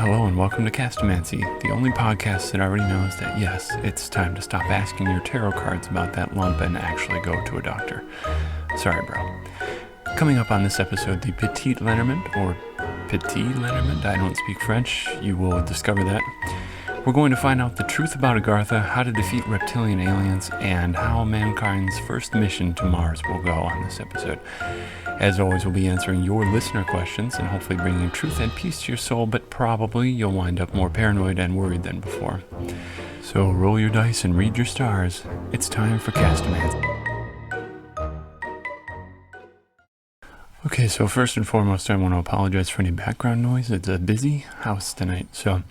Hello and welcome to Castomancy, the only podcast that already knows that yes, it's time to stop asking your tarot cards about that lump and actually go to a doctor. Sorry, bro. Coming up on this episode, the Petit Lenormand, or Petit Lenormand, I don't speak French, you will discover that. We're going to find out the truth about Agartha, how to defeat reptilian aliens, and how mankind's first mission to Mars will go on this episode. As always, we'll be answering your listener questions and hopefully bringing truth and peace to your soul, but probably you'll wind up more paranoid and worried than before. So roll your dice and read your stars. It's time for Castomancy. Okay, so first and foremost, I want to apologize for any background noise. It's a busy house tonight, so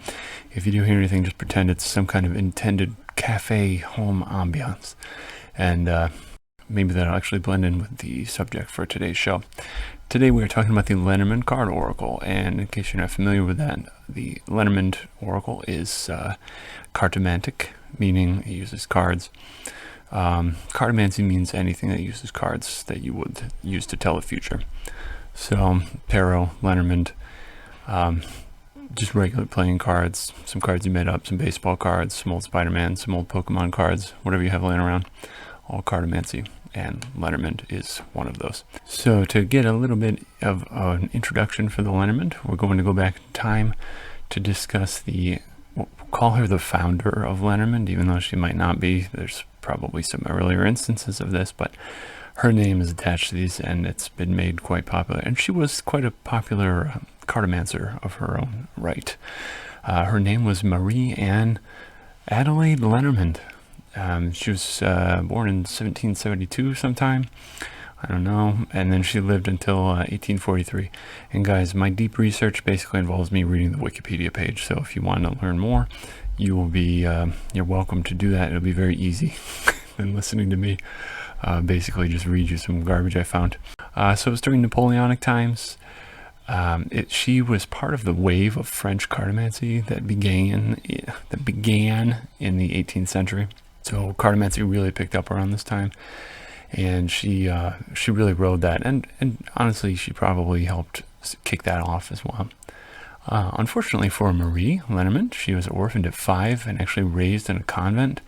if you do hear anything, just pretend it's some kind of intended cafe home ambiance. And maybe that'll actually blend in with the subject for today's show. Today we are talking about the Lenormand card oracle, and in case you're not familiar with that, the Lenormand oracle is cartomantic, meaning it uses cards. Cartomancy means anything that uses cards that you would use to tell the future. So, tarot, Lenormand, just regular playing cards, some cards you made up, some baseball cards, some old Spider-Man, some old Pokemon cards, whatever you have laying around, all cartomancy, and Lenormand is one of those. So to get a little bit of an introduction for the Lenormand, we're going to go back in time to discuss we'll call her the founder of Lenormand, even though she might not be. There's probably some earlier instances of this, but her name is attached to these, and it's been made quite popular. And she was quite a popular cartomancer of her own right. Her name was Marie Anne Adelaide Lenormand. She was born in 1772 sometime. I don't know. And then she lived until 1843. And guys, my deep research basically involves me reading the Wikipedia page. So if you want to learn more, you will be, you're welcome to do that. It'll be very easy than listening to me basically just read you some garbage I found. So it was during Napoleonic times. She was part of the wave of French cartomancy that began in the 18th century. So cartomancy really picked up around this time, and she really rode that, and honestly, she probably helped kick that off as well. Unfortunately for Marie Lenormand, she was orphaned at 5 and actually raised in a convent,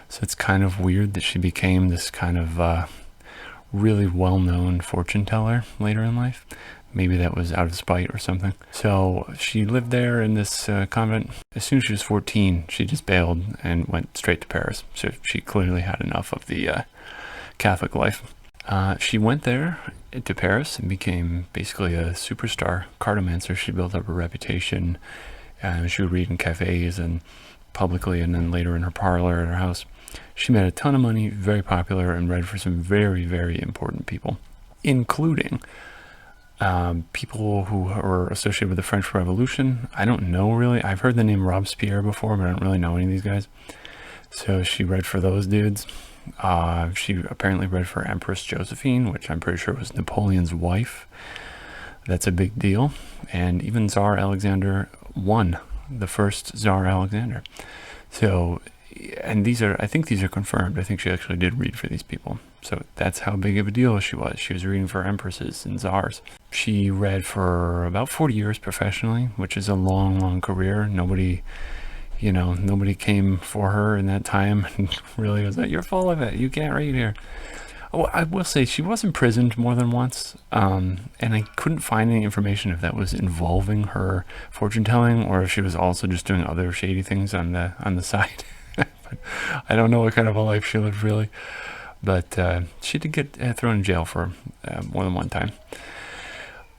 so it's kind of weird that she became this kind of really well-known fortune teller later in life. Maybe that was out of spite or something. So she lived there in this convent. As soon as she was 14, she just bailed and went straight to Paris. So she clearly had enough of the Catholic life. She went there to Paris and became basically a superstar cartomancer. She built up a reputation. She would read in cafes and publicly, and then later in her parlor at her house. She made a ton of money, very popular, and read for some very, very important people, including people who were associated with the French Revolution. I don't know really. I've heard the name Robespierre before, but I don't really know any of these guys. So she read for those dudes. She apparently read for Empress Josephine, which I'm pretty sure was Napoleon's wife. That's a big deal. And even Tsar Alexander I, the first Tsar Alexander. So, and I think these are confirmed. I think she actually did read for these people. So that's how big of a deal she was. She was reading for empresses and czars. She read for about 40 years professionally, which is a long, long career. Nobody came for her in that time and really was like, you're full of it. You can't read here. Oh, I will say she was imprisoned more than once. And I couldn't find any information if that was involving her fortune telling or if she was also just doing other shady things on the side. I don't know what kind of a life she lived really. But she did get thrown in jail for more than one time.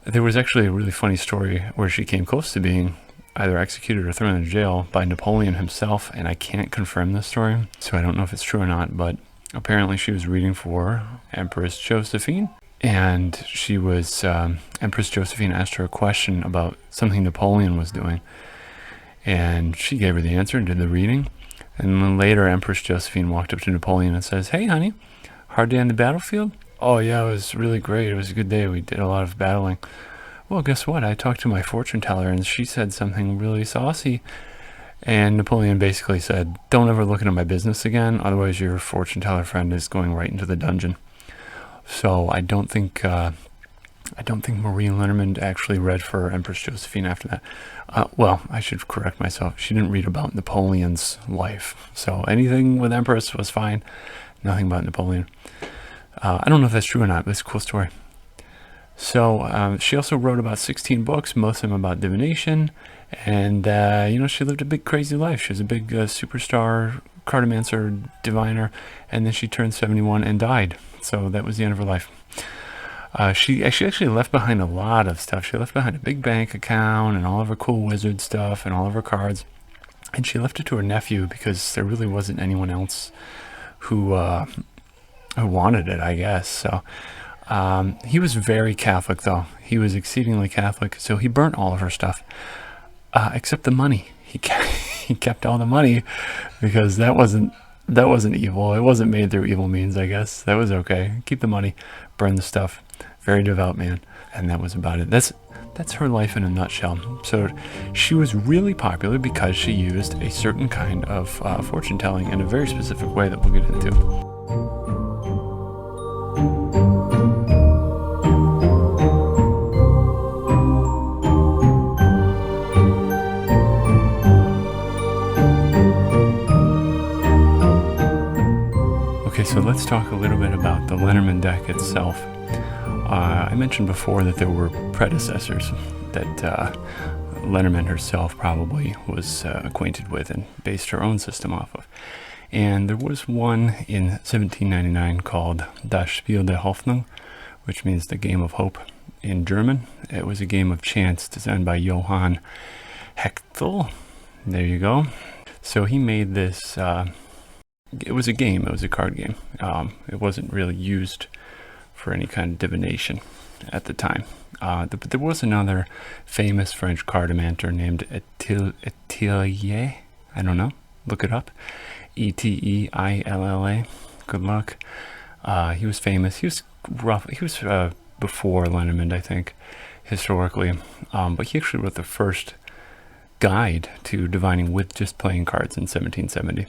There was actually a really funny story where she came close to being either executed or thrown in jail by Napoleon himself, and I can't confirm this story, so I don't know if it's true or not, but apparently she was reading for Empress Josephine, and she was, Empress Josephine asked her a question about something Napoleon was doing, and she gave her the answer and did the reading. And then later, Empress Josephine walked up to Napoleon and says, "Hey, honey, hard day on the battlefield?" "Oh, yeah, it was really great. It was a good day. We did a lot of battling." "Well, guess what? I talked to my fortune teller, and she said something really saucy." And Napoleon basically said, "Don't ever look into my business again. Otherwise, your fortune teller friend is going right into the dungeon." So I don't think I don't think Marie Lenormand actually read for Empress Josephine after that. Well, I should correct myself. She didn't read about Napoleon's life. So anything with Empress was fine. Nothing about Napoleon. I don't know if that's true or not, but it's a cool story. So she also wrote about 16 books, most of them about divination. And, she lived a big crazy life. She was a big superstar cartomancer, diviner. And then she turned 71 and died. So that was the end of her life. She actually left behind a lot of stuff. She left behind a big bank account and all of her cool wizard stuff and all of her cards. And she left it to her nephew because there really wasn't anyone else who wanted it, I guess. So he was very Catholic, though. He was exceedingly Catholic, so he burnt all of her stuff, except the money. He kept all the money because that wasn't evil. It wasn't made through evil means, I guess. That was okay. Keep the money, burn the stuff. Very devout man, and that was about it. That's her life in a nutshell. So she was really popular because she used a certain kind of fortune telling in a very specific way that we'll get into. Okay, so let's talk a little bit about the Lenormand deck itself. I mentioned before that there were predecessors that Lenormand herself probably was acquainted with and based her own system off of. And there was one in 1799 called Das Spiel der Hoffnung, which means the game of hope in German. It was a game of chance designed by Johann Hechtel. There you go. So he made this, it was a game, it was a card game. It wasn't really used for any kind of divination at the time. But there was another famous French cartomancer named Etilier. I don't know. Look it up. Etilla. Good luck. He was famous. He was rough. He was before Lenormand, I think, historically. But he actually wrote the first guide to divining with just playing cards in 1770.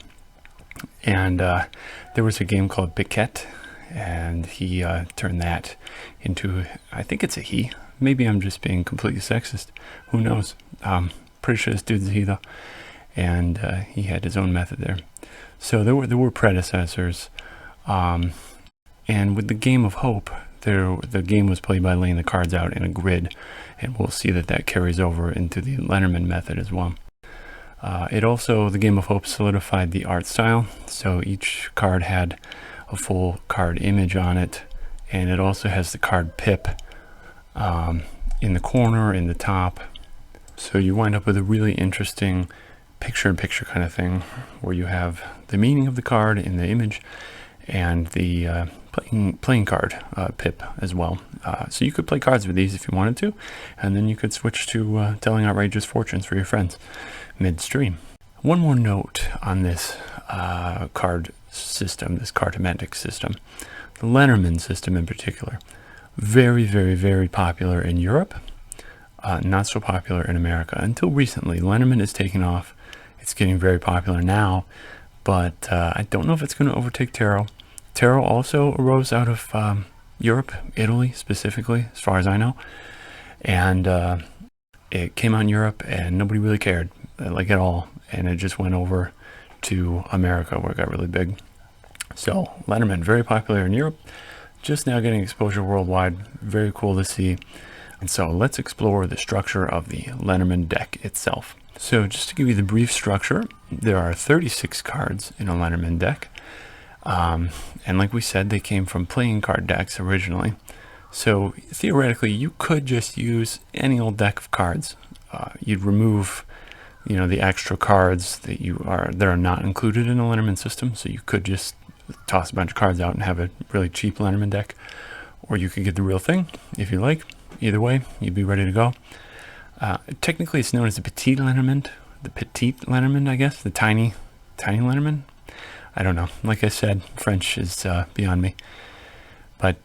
And there was a game called Piquet, and he turned that into, I think it's a he. Maybe I'm just being completely sexist. Who knows? Pretty sure this dude's a he, though. And he had his own method there. So there were predecessors. And with the game of hope, the game was played by laying the cards out in a grid. And we'll see that carries over into the Lenormand method as well. The game of hope solidified the art style. So each card had a full card image on it, and it also has the card pip in the corner, in the top. So you wind up with a really interesting picture-in-picture kind of thing, where you have the meaning of the card in the image and the playing card pip as well. So you could play cards with these if you wanted to, and then you could switch to telling outrageous fortunes for your friends midstream. One more note on this card system, this cartomantic system, the Lenormand system in particular. Very, very, very popular in Europe, not so popular in America until recently. Lenormand is taking off. It's getting very popular now, but I don't know if it's going to overtake tarot. Tarot also arose out of Europe, Italy specifically, as far as I know, and it came out in Europe and nobody really cared, like at all, and it just went over to America where it got really big. So Lenormand, very popular in Europe, just now getting exposure worldwide. Very cool to see. And so let's explore the structure of the Lenormand deck itself. So just to give you the brief structure, there are 36 cards in a Lenormand deck. And like we said, they came from playing card decks originally. So theoretically, you could just use any old deck of cards. You'd remove the extra cards that are not included in the Lenormand system. So you could just toss a bunch of cards out and have a really cheap Lenormand deck, or you could get the real thing if you like. Either way, you'd be ready to go. Technically, it's known as the Petit Lenormand, I guess, the tiny Lenormand. I don't know. Like I said, French is beyond me. But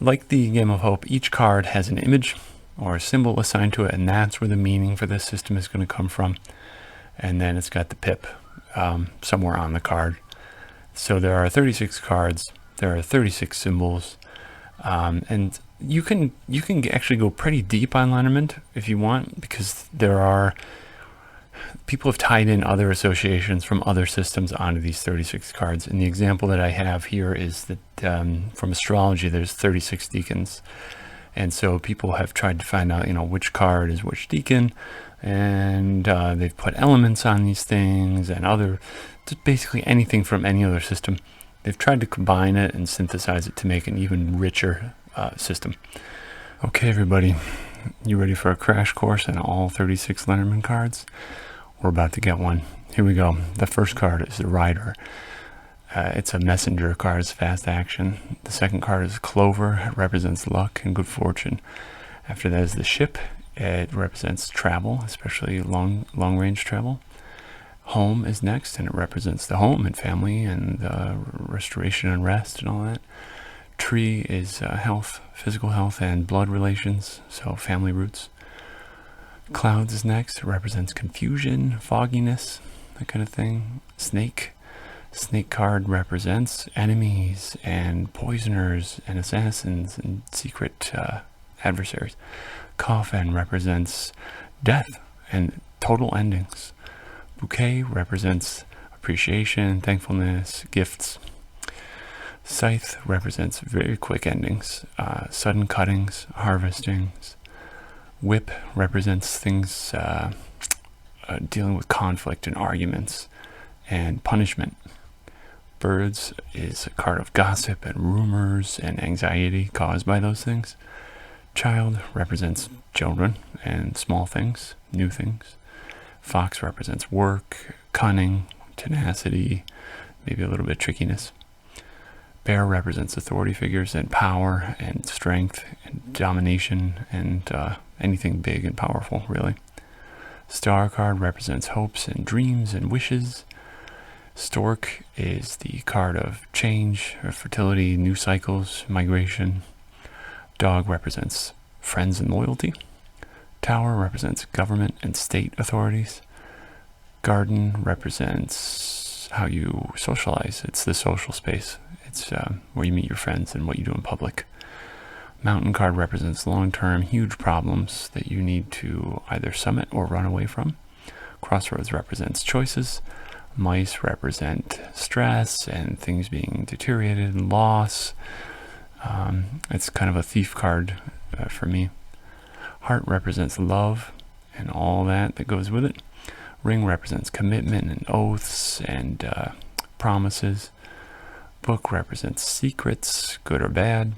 like the Game of Hope, each card has an image or a symbol assigned to it, and that's where the meaning for this system is going to come from. And then it's got the pip somewhere on the card. So there are 36 cards. There are 36 symbols. And you can actually go pretty deep on Lenormand if you want, because there are people have tied in other associations from other systems onto these 36 cards. And the example that I have here is that from astrology, there's 36 deacons. And so people have tried to find out, which card is which deacon. And they've put elements on these things and just basically anything from any other system. They've tried to combine it and synthesize it to make an even richer system. Okay, everybody, you ready for a crash course in all 36 Lenormand cards? We're about to get one. Here we go. The first card is the Rider. It's a messenger card. It's fast action. The second card is Clover. It represents luck and good fortune. After that is the Ship. It represents travel, especially long-range travel. Home is next, and it represents the home and family and restoration and rest and all that. Tree is health, physical health, and blood relations, so family roots. Clouds is next. It represents confusion, fogginess, that kind of thing. Snake card represents enemies and poisoners and assassins and secret adversaries. Coffin represents death and total endings. Bouquet represents appreciation, thankfulness, gifts. Scythe represents very quick endings, sudden cuttings, harvestings. Whip represents things dealing with conflict and arguments and punishment. Birds is a card of gossip and rumors and anxiety caused by those things. Child represents children and small things, new things. Fox represents work, cunning, tenacity, maybe a little bit of trickiness. Bear represents authority figures and power and strength and domination and anything big and powerful, really. Star card represents hopes and dreams and wishes. Stork is the card of change, or fertility, new cycles, migration. Dog represents friends and loyalty. Tower represents government and state authorities. Garden represents how you socialize. It's the social space. It's where you meet your friends and what you do in public. Mountain card represents long-term, huge problems that you need to either summit or run away from. Crossroads represents choices. Mice represent stress and things being deteriorated and loss. It's kind of a thief card for me. Heart represents love and all that goes with it. Ring represents commitment and oaths and promises. Book represents secrets, good or bad.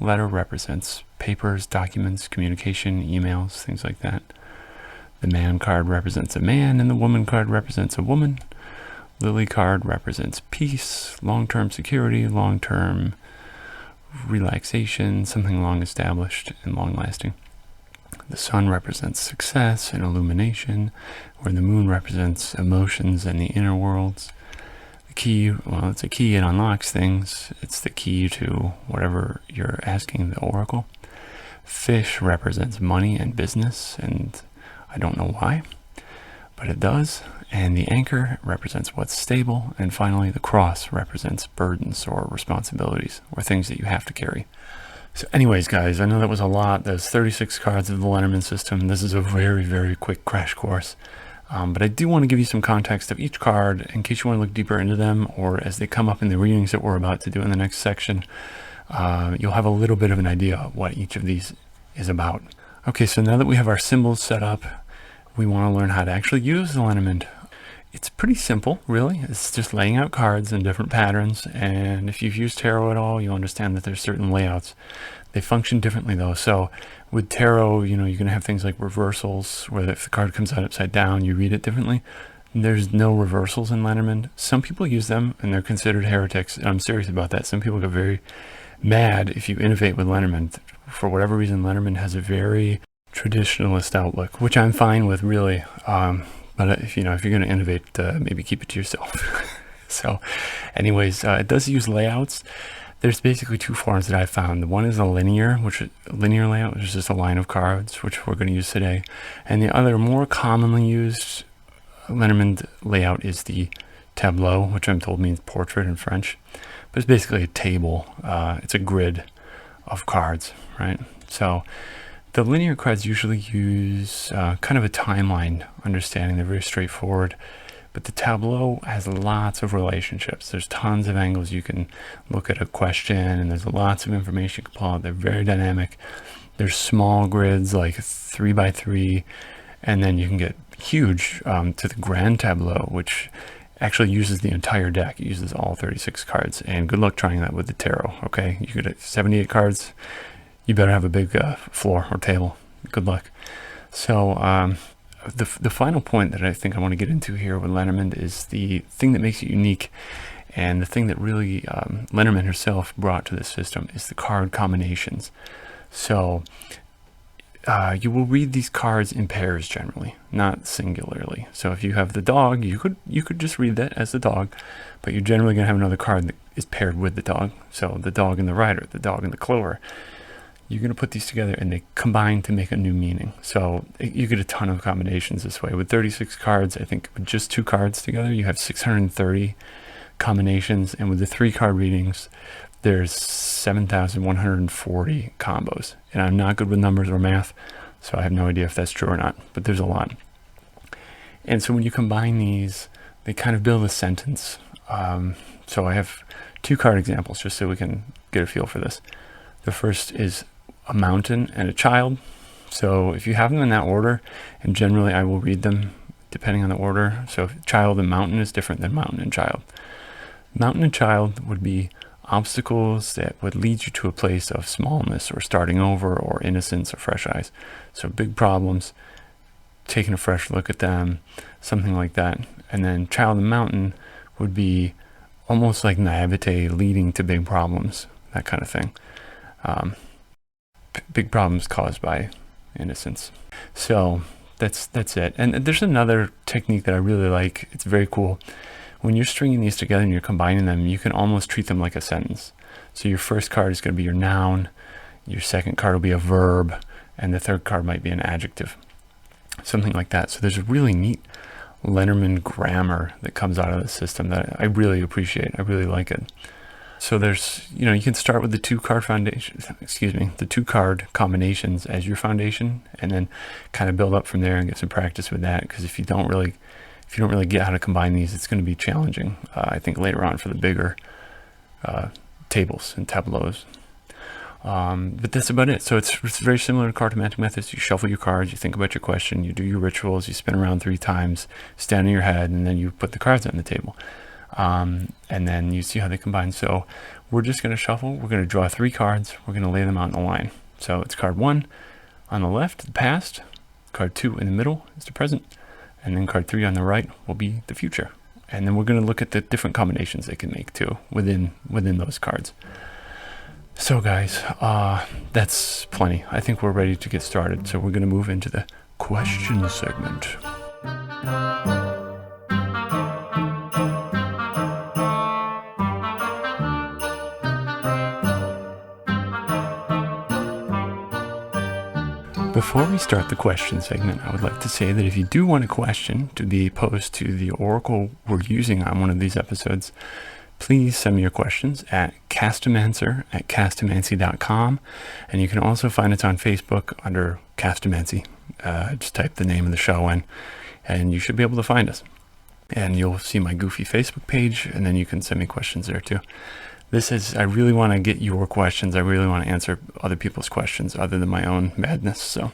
Letter represents papers, documents, communication, emails, things like that. The Man card represents a man, and the Woman card represents a woman. Lily card represents peace, long-term security, long-term relaxation, something long established and long-lasting. The Sun represents success and illumination, where the Moon represents emotions and the inner worlds. The key, well, it's a key, it unlocks things. It's the key to whatever you're asking the Oracle. Fish represents money and business, and I don't know why, but it does. And the Anchor represents what's stable. And finally, the Cross represents burdens or responsibilities, or things that you have to carry. So anyways, guys, I know that was a lot. There's 36 cards of the Lenormand system. This is a very, very quick crash course. But I do want to give you some context of each card in case you want to look deeper into them, or as they come up in the readings that we're about to do in the next section, you'll have a little bit of an idea of what each of these is about. Okay, so now that we have our symbols set up, we want to learn how to actually use the Lenormand. It's pretty simple, really. It's just laying out cards in different patterns, and if you've used tarot at all, you'll understand that there's certain layouts. They function differently, though. So with tarot, you're going to have things like reversals, where if the card comes out upside down, you read it differently. There's no reversals in Lenormand. Some people use them, and they're considered heretics. I'm serious about that. Some people get very mad if you innovate with Lenormand. For whatever reason, Lenormand has a very traditionalist outlook, which I'm fine with, really. But if you're going to innovate, maybe keep it to yourself. So anyways, it does use layouts. There's basically two forms that I found. The one is a linear layout, which is just a line of cards, which we're going to use today. And the other more commonly used Lenormand layout is the tableau, which I'm told means portrait in French. But it's basically a table. It's a grid of cards, right? So the linear cards usually use kind of a timeline understanding. They're very straightforward. But the tableau has lots of relationships. There's tons of angles you can look at a question, and there's lots of information you can pull out. They're very dynamic. There's small grids like 3 by 3, and then you can get huge to the grand tableau, which actually uses the entire deck. It uses all 36 cards, and good luck trying that with the tarot, okay? You get 78 cards. You better have a big floor or table. Good luck. So the final point that I think I want to get into here with Lenormand is the thing that makes it unique, and the thing that really Lenormand herself brought to this system is the card combinations. So you will read these cards in pairs generally, not singularly. So if you have the dog, you could just read that as the dog, but you're generally going to have another card that is paired with the dog. So the dog and the rider, the dog and the clover. You're going to put these together and they combine to make a new meaning. So you get a ton of combinations this way. With 36 cards, I think with just 2 cards together, you have 630 combinations. And with the 3 card readings, there's 7,140 combos. And I'm not good with numbers or math, so I have no idea if that's true or not, but there's a lot. And so when you combine these, they kind of build a sentence. So I have 2 card examples just so we can get a feel for this. The first is a mountain and a child. So if you have them in that order, and generally I will read them depending on the order. So child and mountain is different than mountain and child. Mountain and child would be obstacles that would lead you to a place of smallness or starting over or innocence or fresh eyes. So big problems, taking a fresh look at them, something like that. And then child and mountain would be almost like naivete leading to big problems, that kind of thing. Big problems caused by innocence. So that's it. And there's another technique that I really like. It's very cool. When you're stringing these together and you're combining them, you can almost treat them like a sentence. So your first card is going to be your noun, your second card will be a verb, and the third card might be an adjective, something like that. So there's a really neat Lenormand grammar that comes out of the system that I really appreciate. I really like it. So there's, you can start with the 2 card the 2 card combinations as your foundation, and then kind of build up from there and get some practice with that. Because if you don't really get how to combine these, it's going to be challenging. I think later on for the bigger tables and tableaus. But that's about it. So it's very similar to cartomantic methods. You shuffle your cards, you think about your question, you do your rituals, you spin around 3 times, stand on your head, and then you put the cards on the table. And then you see how they combine. So we're just going to shuffle. We're going to draw 3 cards. We're going to lay them out in a line. So it's card 1 on the left, the past. Card 2 in the middle is the present. And then card 3 on the right will be the future. And then we're going to look at the different combinations they can make too within those cards. So guys, that's plenty. I think we're ready to get started. So we're going to move into the question segment. Before we start the question segment, I would like to say that if you do want a question to be posed to the oracle we're using on one of these episodes, please send me your questions at castomancer@castomancy.com, and you can also find us on Facebook under Castomancy. Just type the name of the show in, and you should be able to find us. And you'll see my goofy Facebook page, and then you can send me questions there too. I really want to get your questions. I really want to answer other people's questions other than my own madness. So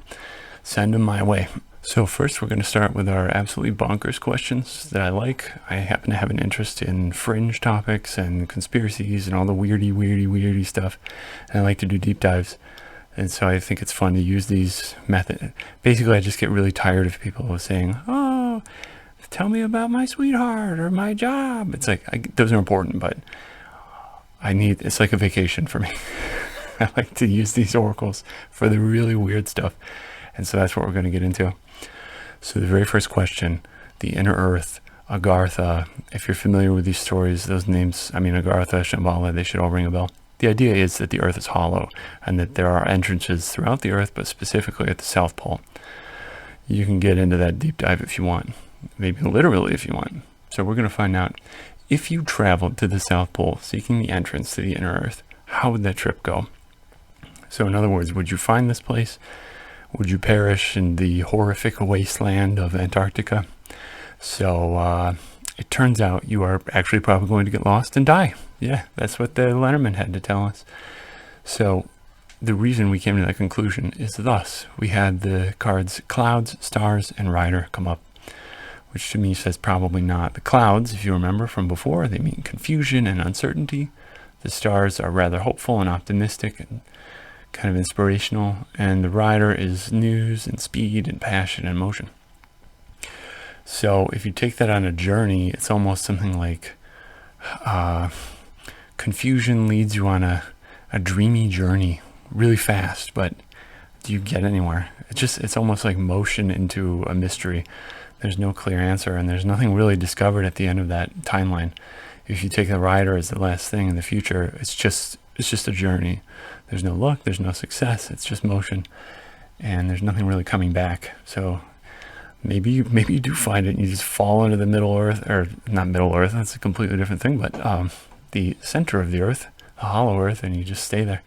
send them my way. So first we're going to start with our absolutely bonkers questions that I like. I happen to have an interest in fringe topics and conspiracies and all the weirdy stuff. And I like to do deep dives. And so I think it's fun to use these methods. Basically, I just get really tired of people saying, "Oh, tell me about my sweetheart or my job." It's like, those are important, but it's like a vacation for me. I like to use these oracles for the really weird stuff. And so that's what we're going to get into. So the very first question, the inner earth, Agartha. If you're familiar with these stories, those names, Agartha, Shambhala, they should all ring a bell. The idea is that the earth is hollow and that there are entrances throughout the earth, but specifically at the South Pole. You can get into that deep dive if you want, maybe literally if you want. So we're going to find out, if you traveled to the South Pole seeking the entrance to the inner earth, how would that trip go? So in other words, would you find this place? Would you perish in the horrific wasteland of Antarctica? So it turns out you are actually probably going to get lost and die. Yeah, that's what the Lenormand had to tell us. So the reason we came to that conclusion is thus. We had the cards Clouds, Stars, and Rider come up, which to me says probably not. The clouds, if you remember from before, they mean confusion and uncertainty. The stars are rather hopeful and optimistic and kind of inspirational. And the rider is news and speed and passion and motion. So if you take that on a journey, it's almost something like confusion leads you on a dreamy journey really fast, but do you get anywhere? It's almost like motion into a mystery. There's no clear answer, and there's nothing really discovered at the end of that timeline. If you take the rider as the last thing in the future, it's just a journey. There's no luck, there's no success, it's just motion, and there's nothing really coming back. So maybe you do find it and you just fall into the Middle Earth, or not Middle Earth, that's a completely different thing, but the center of the Earth, the hollow Earth, and you just stay there.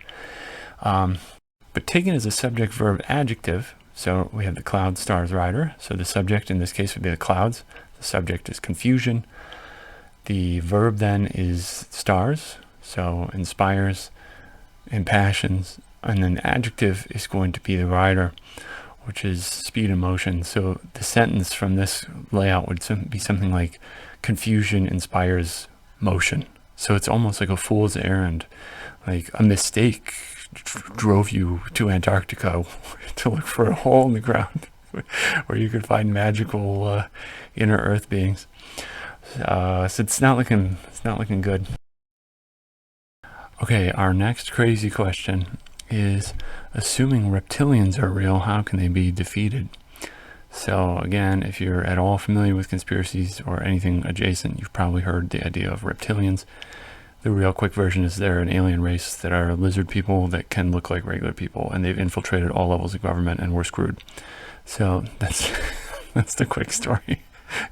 But taken as a subject verb adjective, so we have the cloud, stars, rider. So the subject in this case would be the clouds. The subject is confusion. The verb then is stars, so inspires, impassions. And then the adjective is going to be the rider, which is speed and motion. So the sentence from this layout would be something like confusion inspires motion. So it's almost like a fool's errand, like a mistake drove you to Antarctica to look for a hole in the ground where you could find magical inner earth beings. So it's not looking good. Okay, our next crazy question is, assuming reptilians are real, how can they be defeated? So again, if you're at all familiar with conspiracies or anything adjacent, you've probably heard the idea of reptilians. The real quick version is they're an alien race that are lizard people that can look like regular people, and they've infiltrated all levels of government, and we're screwed. So that's the quick story.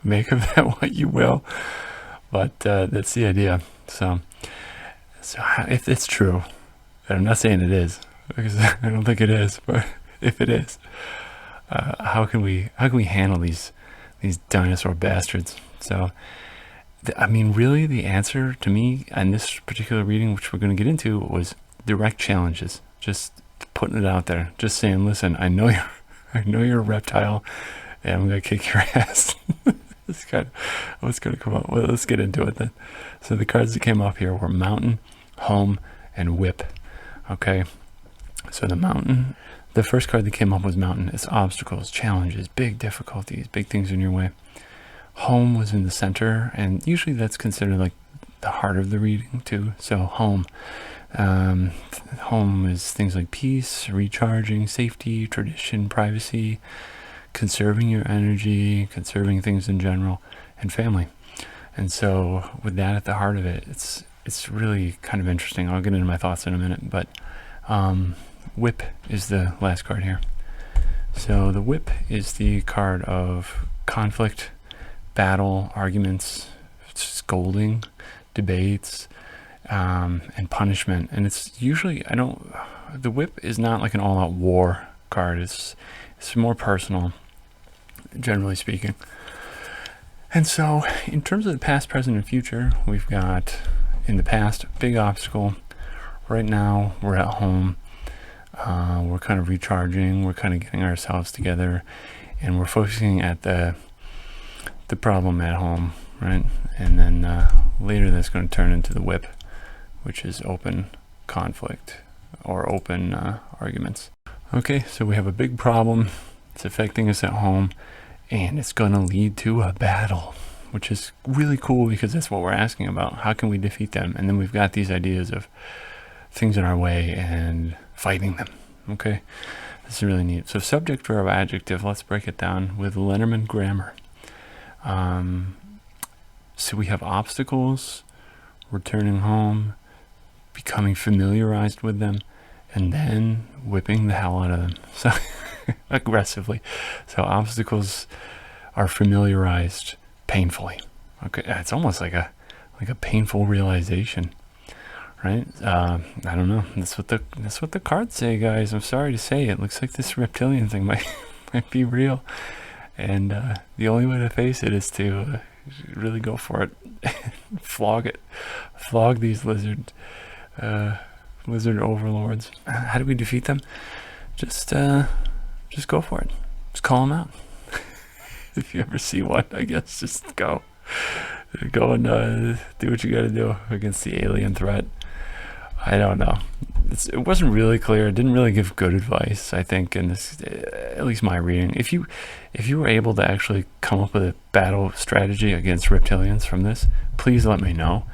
Make of that what you will, but that's the idea. So if it's true, and I'm not saying it is, because I don't think it is, but if it is, how can we handle these dinosaur bastards? So I mean, really, the answer to me on this particular reading, which we're going to get into, was direct challenges. Just putting it out there, just saying, listen, I know you're a reptile, and I'm going to kick your ass. It's kind of what's going to come up. Well, let's get into it then. So the cards that came up here were Mountain, Home, and Whip. Okay, so the first card that came up was Mountain. It's obstacles, challenges, big difficulties, big things in your way. Home was in the center, and usually that's considered like the heart of the reading too. So home is things like peace, recharging, safety, tradition, privacy, conserving your energy, conserving things in general, and family. And so with that at the heart of it, it's really kind of interesting. I'll get into my thoughts in a minute, but Whip is the last card here. So the Whip is the card of conflict, battle, arguments, scolding, debates, and punishment. And it's usually, the Whip is not like an all-out war card. It's more personal, generally speaking. And so in terms of the past, present, and future, we've got in the past, big obstacle. Right now, we're at home. We're kind of recharging. We're kind of getting ourselves together, and we're focusing at the problem at home, right? And then later that's going to turn into the Whip, which is open conflict or open arguments. Okay, so we have a big problem. It's affecting us at home, and it's going to lead to a battle, which is really cool because that's what we're asking about. How can we defeat them? And then we've got these ideas of things in our way and fighting them. Okay, this is really neat. So subject, verb, adjective, let's break it down with Lenormand grammar. So we have obstacles, returning home, becoming familiarized with them, and then whipping the hell out of them. So aggressively. So obstacles are familiarized painfully. Okay, it's almost like a painful realization, right? I don't know. That's what the cards say, guys. I'm sorry to say, it looks like this reptilian thing might be real, and the only way to face it is to really go for it, flog these lizard overlords. How do we defeat them? Just go for it. Just call them out. If you ever see one, I guess just go and do what you got to do against the alien threat. I don't know. It wasn't really clear. It didn't really give good advice, I think, in this, at least my reading. If you were able to actually come up with a battle strategy against reptilians from this, please let me know,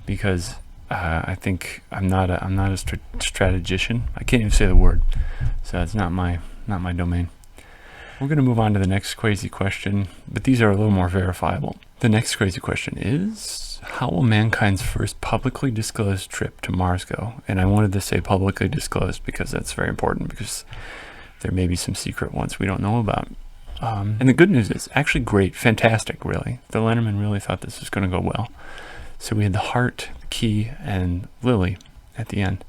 because I think I'm not a strategician. I can't even say the word, so it's not my domain. We're going to move on to the next crazy question, but these are a little more verifiable. The next crazy question is, how will mankind's first publicly disclosed trip to Mars go? And I wanted to say publicly disclosed because that's very important, because there may be some secret ones we don't know about. And the good news is actually great, fantastic, really. The Lenormand really thought this was going to go well. So we had the heart, the key, and Lily at the end.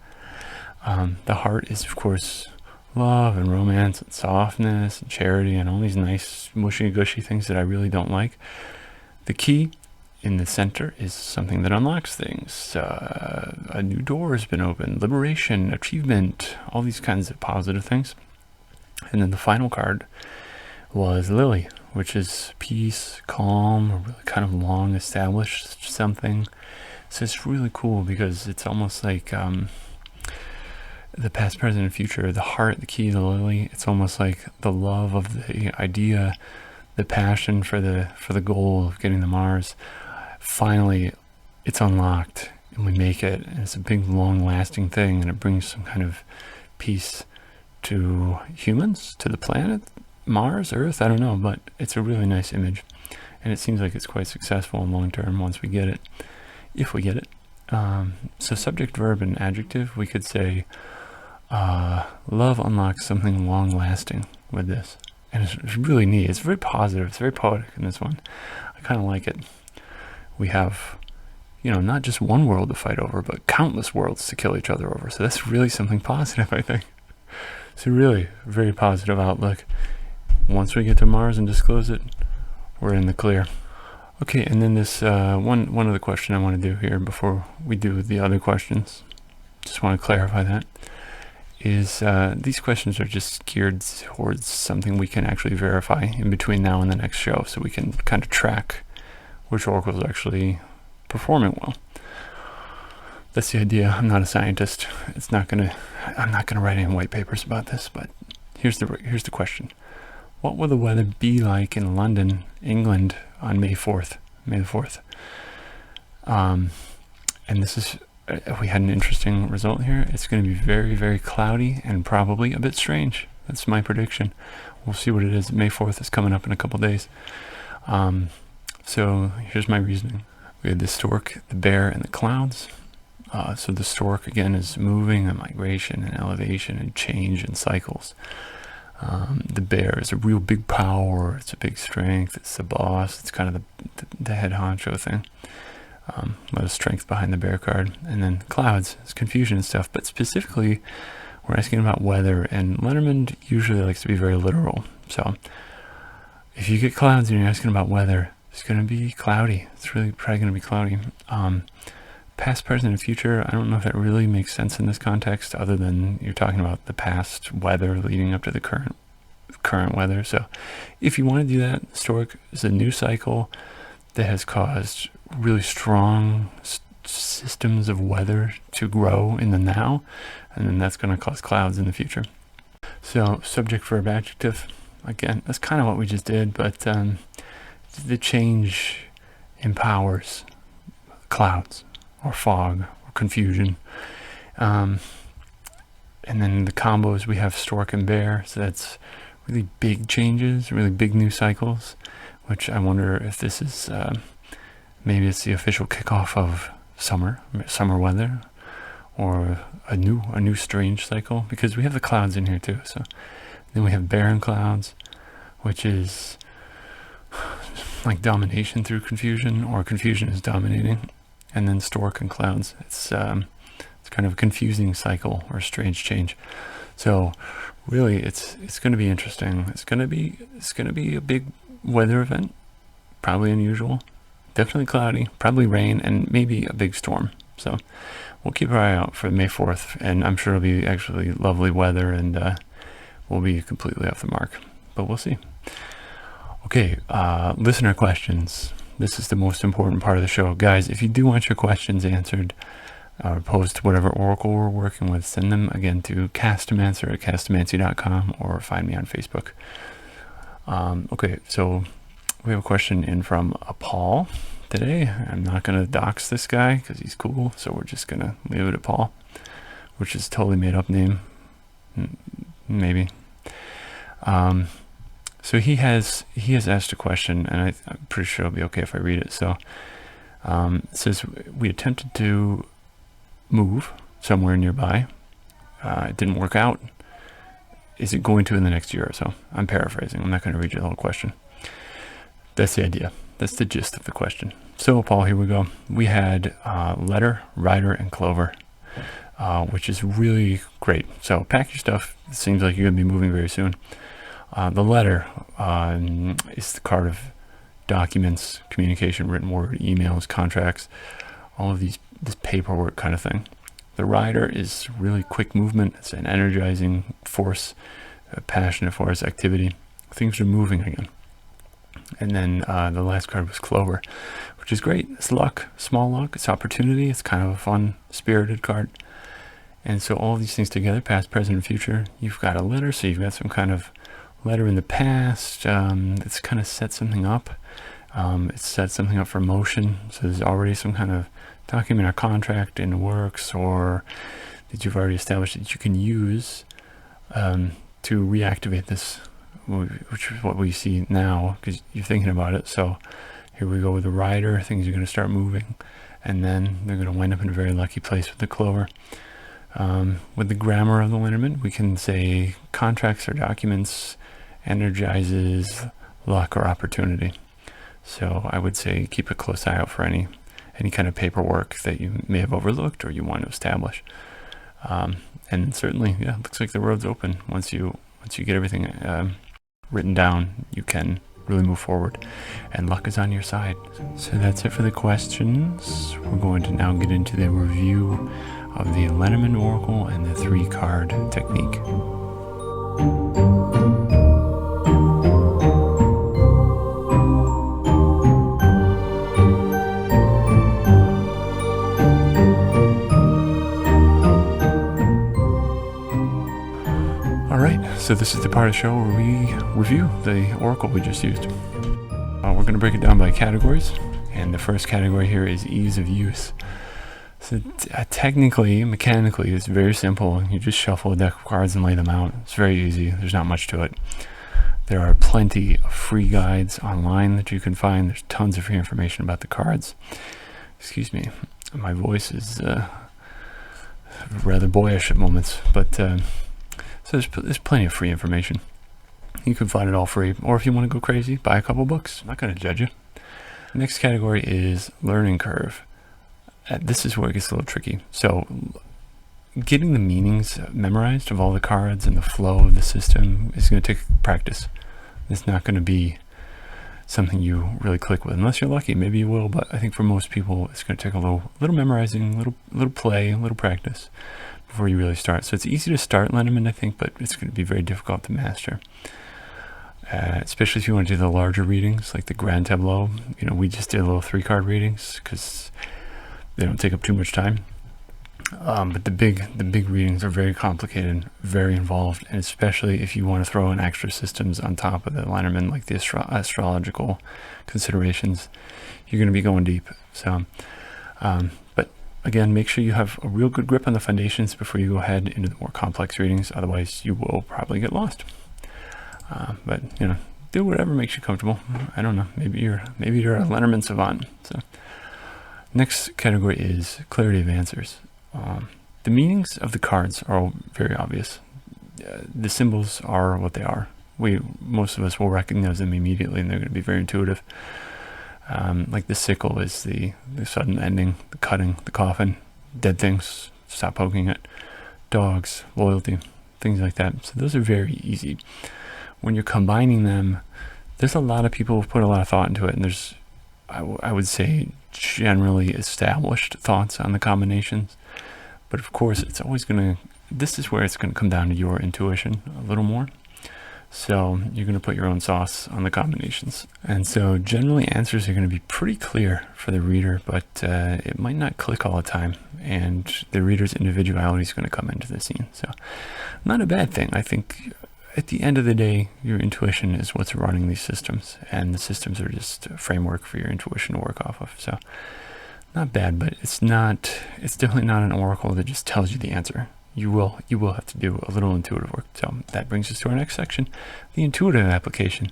The heart is, of course, love and romance and softness and charity and all these nice mushy gushy things that I really don't like. The key in the center is something that unlocks things. A new door has been opened, liberation, achievement, all these kinds of positive things. And then the final card was Lily, which is peace, calm, a really kind of long established something. So it's really cool because it's almost like the past, present, and future, the heart, the key, the lily. It's almost like the love of the idea, the passion for the goal of getting to Mars. Finally, it's unlocked, and we make it. And it's a big, long-lasting thing, and it brings some kind of peace to humans, to the planet, Mars, Earth. I don't know, but it's a really nice image, and it seems like it's quite successful in long term once we get it, if we get it. So subject, verb, and adjective, we could say love unlocks something long-lasting with this, and it's really neat. It's very positive. It's very poetic in this one. I kind of like it. We have, not just one world to fight over, but countless worlds to kill each other over. So that's really something positive, I think. So really, very positive outlook. Once we get to Mars and disclose it, we're in the clear. Okay, and then this one other question I want to do here before we do the other questions. Just want to clarify that. Is these questions are just geared towards something we can actually verify in between now and the next show, so we can kind of track which oracles are actually performing well. That's the idea. I'm not a scientist. I'm not gonna write any white papers about this, but here's the question. What will the weather be like in London, England on May 4th? May the 4th. And this is, we had an interesting result here. It's going to be very, very cloudy and probably a bit strange. That's my prediction. We'll see what it is. May 4th is coming up in a couple days. So here's my reasoning. We had the stork, the bear, and the clouds. So the stork, again, is moving and migration and elevation and change and cycles. The bear is a real big power. It's a big strength. It's the boss. It's kind of the head honcho thing. A lot of strength behind the bear card. And then clouds is confusion and stuff. But specifically, we're asking about weather. And Lenormand usually likes to be very literal. So if you get clouds and you're asking about weather, it's going to be cloudy. It's really probably going to be cloudy. Past, present, and future, I don't know if that really makes sense in this context, other than you're talking about the past weather leading up to the current weather. So if you want to do that, stork is a new cycle that has caused really strong systems of weather to grow in the now, and then that's going to cause clouds in the future. So subject, verb, adjective, again, that's kind of what we just did, but the change empowers clouds or fog or confusion. And then the combos, we have stork and bear, so that's really big changes, really big new cycles, which I wonder if this is maybe it's the official kickoff of summer weather, or a new strange cycle, because we have the clouds in here too. So then we have barren clouds, which is like domination through confusion, or confusion is dominating. And then stork and clouds, it's kind of a confusing cycle or strange change. So really, it's going to be interesting. It's going to be a big weather event, probably unusual, definitely cloudy, probably rain, and maybe a big storm. So we'll keep our eye out for May 4th, and I'm sure it'll be actually lovely weather, and we'll be completely off the mark, but we'll see. Okay, listener questions. This is the most important part of the show. Guys, if you do want your questions answered, or posed to whatever oracle we're working with, send them again to castomancer@castomancy.com or find me on Facebook. Okay, so we have a question in from Paul today. I'm not going to dox this guy because he's cool, so we're just going to leave it at Paul, which is a totally made up name, maybe. So he has asked a question, and I'm pretty sure it'll be okay if I read it. So it says, we attempted to move somewhere nearby. It didn't work out. Is it going to in the next year or so? I'm paraphrasing. I'm not going to read you the whole question. That's the idea. That's the gist of the question. So, Paul, here we go. We had Letter, Rider, and Clover, which is really great. So pack your stuff. It seems like you're going to be moving very soon. The Letter is the card of documents, communication, written word, emails, contracts, all of this paperwork kind of thing. The Rider is really quick movement. It's an energizing force, a passionate force, activity. Things are moving again. And then the last card was Clover, which is great. It's luck, small luck. It's opportunity. It's kind of a fun, spirited card. And so all these things together, past, present, and future. You've got a letter, so you've got some kind of letter in the past. It's kind of set something up. It's set something up for motion. So there's already some kind of document or contract in the works, or that you've already established that you can use to reactivate this, which is what we see now because you're thinking about it. So here we go with the Rider. Things are going to start moving, and then they're going to wind up in a very lucky place with the Clover. With the grammar of the Lenormand, we can say contracts or documents energizes luck or opportunity. So I would say keep a close eye out for any kind of paperwork that you may have overlooked or you want to establish. And certainly, yeah, it looks like the road's open. Once you get everything written down, you can really move forward, and luck is on your side. So that's it for the questions. We're going to now get into the review of the Lenormand Oracle and the 3-card technique. So this is the part of the show where we review the oracle we just used. We're going to break it down by categories, and the first category here is ease of use. So technically, mechanically, it's very simple. You just shuffle a deck of cards and lay them out. It's very easy. There's not much to it. There are plenty of free guides online that you can find. There's tons of free information about the cards. Excuse me, my voice is rather boyish at moments, but so there's plenty of free information. You can find it all free, or if you want to go crazy, buy a couple books. I'm not going to judge you. The next category is learning curve. This is where it gets a little tricky. So getting the meanings memorized of all the cards and the flow of the system is going to take practice. It's not going to be something you really click with, unless you're lucky. Maybe you will, but I think for most people, it's going to take a little memorizing, little play, a little practice before you really start. So it's easy to start Lenormand, I think, but it's going to be very difficult to master. Especially if you want to do the larger readings, like the Grand Tableau. You know, we just did little 3-card readings because they don't take up too much time. But the big readings are very complicated, very involved, and especially if you want to throw in extra systems on top of the Lenormand, like the astrological considerations, you're going to be going deep. So, but again, make sure you have a real good grip on the foundations before you go ahead into the more complex readings. Otherwise, you will probably get lost. But you know, do whatever makes you comfortable. I don't know. Maybe you're a Lenormand savant. So, next category is clarity of answers. The meanings of the cards are all very obvious. The symbols are what they are. Most of us will recognize them immediately, and they're going to be very intuitive. Like the sickle is the sudden ending, the cutting, the coffin, dead things, stop poking it, dogs, loyalty, things like that. So those are very easy. When you're combining them, there's a lot of people who put a lot of thought into it, and there's, I would say, generally established thoughts on the combinations. But of course, it's always this is where it's going to come down to your intuition a little more. So you're going to put your own sauce on the combinations. And so generally answers are going to be pretty clear for the reader, but it might not click all the time. And the reader's individuality is going to come into the scene. So not a bad thing. I think at the end of the day, your intuition is what's running these systems. And the systems are just a framework for your intuition to work off of. So not bad, but it's definitely not an oracle that just tells you the answer. You will have to do a little intuitive work. So that brings us to our next section, the intuitive application.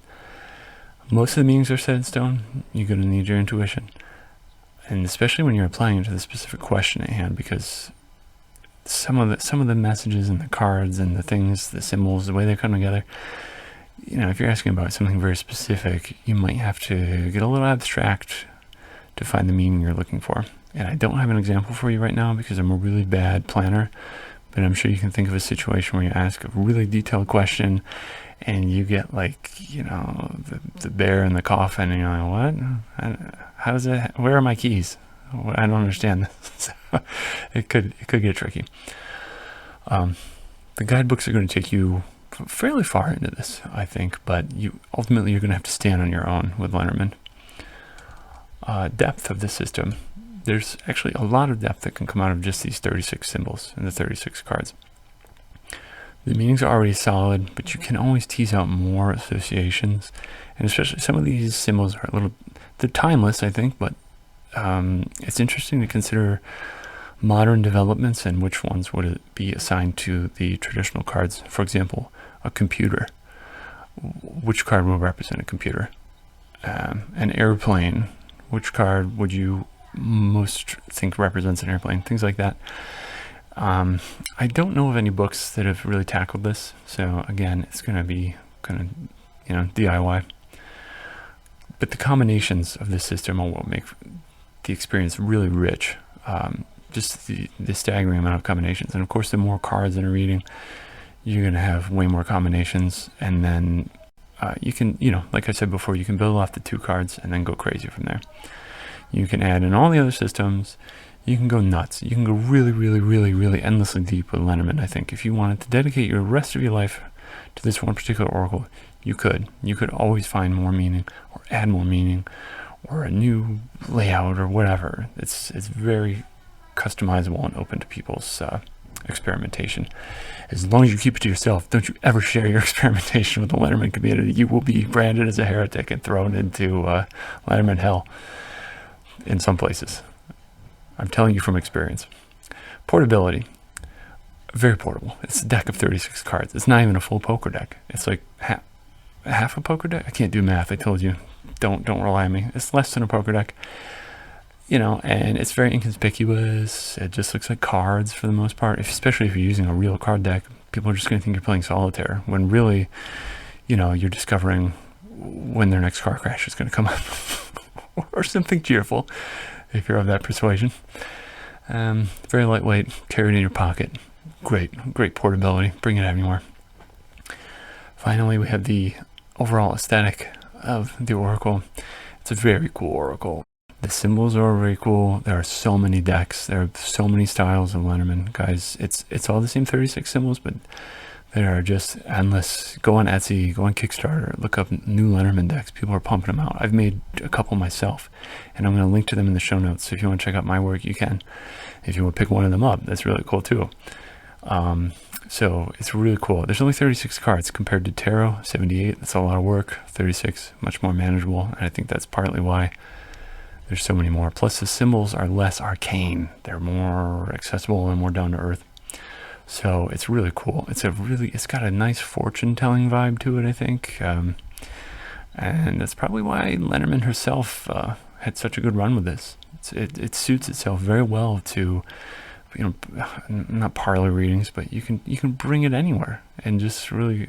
Most of the meanings are set in stone. You're going to need your intuition. And especially when you're applying it to the specific question at hand, because some of the messages and the cards and the things, the symbols, the way they come together, if you're asking about something very specific, you might have to get a little abstract to find the meaning you're looking for. And I don't have an example for you right now because I'm a really bad planner. But I'm sure you can think of a situation where you ask a really detailed question and you get the bear in the coffin and you're like, what? How is it? Where are my keys? I don't understand this. So it could get tricky. The guidebooks are going to take you fairly far into this, I think, but ultimately you're going to have to stand on your own with Lenormand. Depth of the system. There's actually a lot of depth that can come out of just these 36 symbols and the 36 cards. The meanings are already solid, but you can always tease out more associations. And especially some of these symbols are they're timeless, I think, but it's interesting to consider modern developments and which ones would it be assigned to the traditional cards. For example, a computer. Which card will represent a computer? An airplane. Which card would you most think represents an airplane? Things like that. I don't know of any books that have really tackled this, so again, it's going to be kind of DIY. But the combinations of this system are what make the experience really rich. Just the staggering amount of combinations, and of course, the more cards in a reading, you're going to have way more combinations, and then you can, like I said before, you can build off the 2 cards and then go crazy from there. You can add in all the other systems. You can go nuts. You can go really, really, really, really endlessly deep with Lenormand, I think. If you wanted to dedicate your rest of your life to this one particular oracle, you could. You could always find more meaning or add more meaning or a new layout or whatever. It's very customizable and open to people's experimentation. As long as you keep it to yourself, don't you ever share your experimentation with the Lenormand community. You will be branded as a heretic and thrown into Lenormand hell. In some places. I'm telling you from experience. Portability. Very portable. It's a deck of 36 cards. It's not even a full poker deck. It's like half a poker deck. I can't do math. I told you. Don't rely on me. It's less than a poker deck. And it's very inconspicuous. It just looks like cards for the most part. Especially if you're using a real card deck, people are just going to think you're playing solitaire. When really, you're discovering when their next car crash is going to come up. Or something cheerful, if you're of that persuasion. Very lightweight, carried in your pocket. Great portability. Bring it anywhere. Finally, we have the overall aesthetic of the oracle. It's a very cool oracle. The symbols are very cool. There are so many decks. There are so many styles of Lenormand. Guys, it's all the same 36 symbols, but there are just endless. Go on Etsy, go on Kickstarter, look up new Lenormand decks. People are pumping them out. I've made a couple myself, and I'm going to link to them in the show notes. So if you want to check out my work, you can. If you want to pick one of them up, that's really cool too. So it's really cool. There's only 36 cards compared to Tarot, 78. That's a lot of work. 36, much more manageable. And I think that's partly why there's so many more. Plus the symbols are less arcane. They're more accessible and more down to earth. So it's really cool. It's got a nice fortune-telling vibe to it, I think. And that's probably why Lenormand herself had such a good run with this. It suits itself very well to, not parlor readings, but you can bring it anywhere and just really,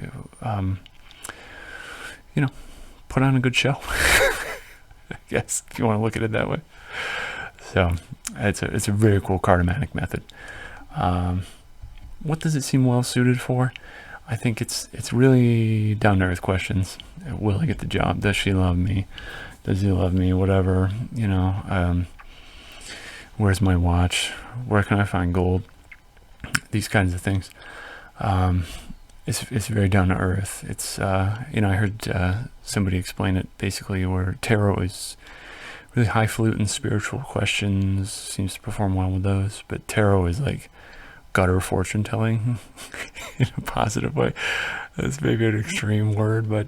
put on a good show. I guess, if you want to look at it that way. So it's a very cool cartomatic method. What does it seem well suited for? I think it's really down to earth questions. Will I get the job? Does she love me? Does he love me? Whatever, where's my watch? Where can I find gold? These kinds of things. It's very down to earth. It's I heard somebody explain it basically where tarot is really highfalutin spiritual questions, seems to perform well with those, but tarot is like gutter fortune telling in a positive way. That's maybe an extreme word, but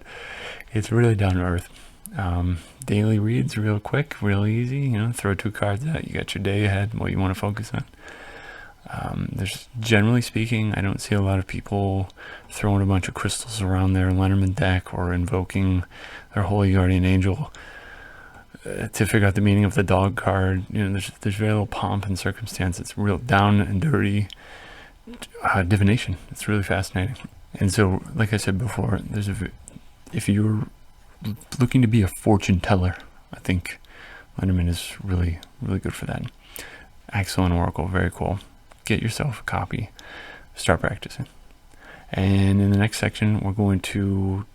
it's really down to earth. Daily reads real quick, real easy, throw 2 cards out, you got your day ahead, what you want to focus on. There's, generally speaking, I don't see a lot of people throwing a bunch of crystals around their Lenormand deck or invoking their holy guardian angel to figure out the meaning of the dog card. There's very little pomp and circumstance. It's real down and dirty divination. It's really fascinating. And so, like I said before, if you're looking to be a fortune teller, I think Lenormand is really, really good for that. Excellent oracle, very cool. Get yourself a copy, start practicing. And in the next section, we're going to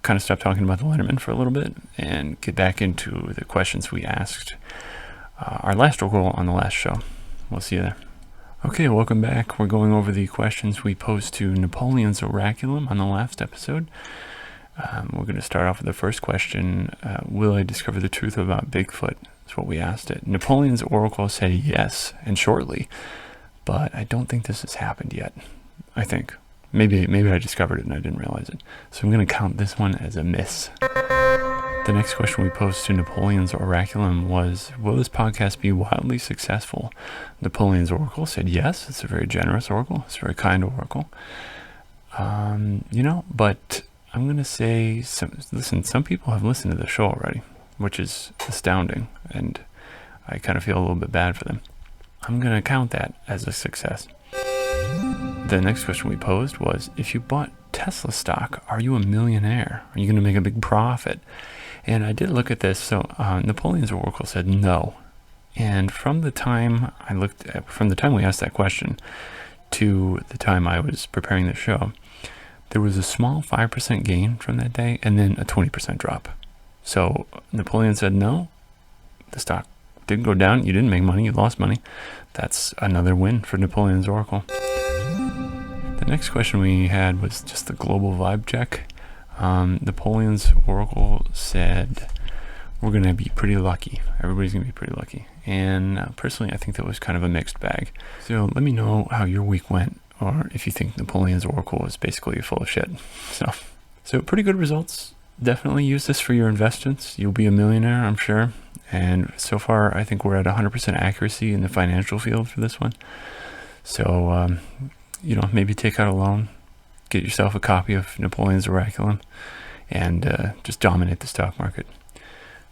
kind of stop talking about the Lenormand for a little bit and get back into the questions we asked our last oracle on the last show. We'll see you there. Okay, welcome back. We're going over the questions we posed to Napoleon's Oraculum on the last episode. We're going to start off with the first question. Will I discover the truth about Bigfoot? That's what we asked it. Napoleon's oracle said yes, and shortly, but I don't think this has happened yet. I think. Maybe I discovered it and I didn't realize it. So I'm going to count this one as a miss. The next question we posed to Napoleon's Oraculum was, will this podcast be wildly successful? Napoleon's oracle said yes. It's a very generous oracle. It's a very kind oracle. But I'm going to say, some people have listened to the show already, which is astounding, and I kind of feel a little bit bad for them. I'm going to count that as a success. The next question we posed was, if you bought Tesla stock, are you a millionaire? Are you going to make a big profit? And I did look at this. So Napoleon's oracle said no. And from the time we asked that question to the time I was preparing the show, there was a small 5% gain from that day and then a 20% drop. So Napoleon said no, the stock didn't go down, you didn't make money, you lost money. That's another win for Napoleon's oracle. The next question we had was just the global vibe check. Napoleon's oracle said we're going to be pretty lucky. Everybody's going to be pretty lucky. And personally, I think that was kind of a mixed bag. So let me know how your week went, or if you think Napoleon's oracle is basically full of shit. So pretty good results. Definitely use this for your investments. You'll be a millionaire, I'm sure. And so far, I think we're at 100% accuracy in the financial field for this one. So, maybe take out a loan, get yourself a copy of Napoleon's Oraculum, and just dominate the stock market.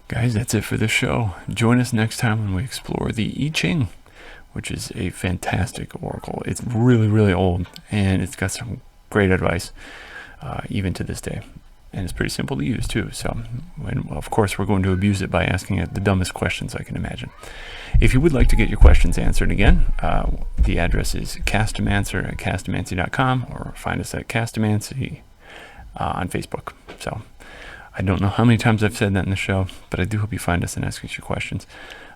Guys, that's it for this show. Join us next time when we explore the I Ching, which is a fantastic oracle. It's really, really old, and it's got some great advice, even to this day. And it's pretty simple to use, too. So, of course, we're going to abuse it by asking it the dumbest questions I can imagine. If you would like to get your questions answered again, the address is castamancer@castamancy.com, or find us at Castamancy on Facebook. So, I don't know how many times I've said that in the show, but I do hope you find us and ask us your questions.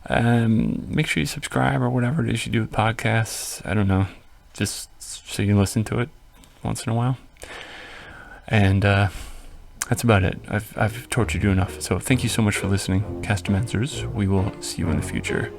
Make sure you subscribe or whatever it is you do with podcasts. I don't know, just so you listen to it once in a while. And that's about it. I've tortured you enough. So thank you so much for listening, Castamancers. We will see you in the future.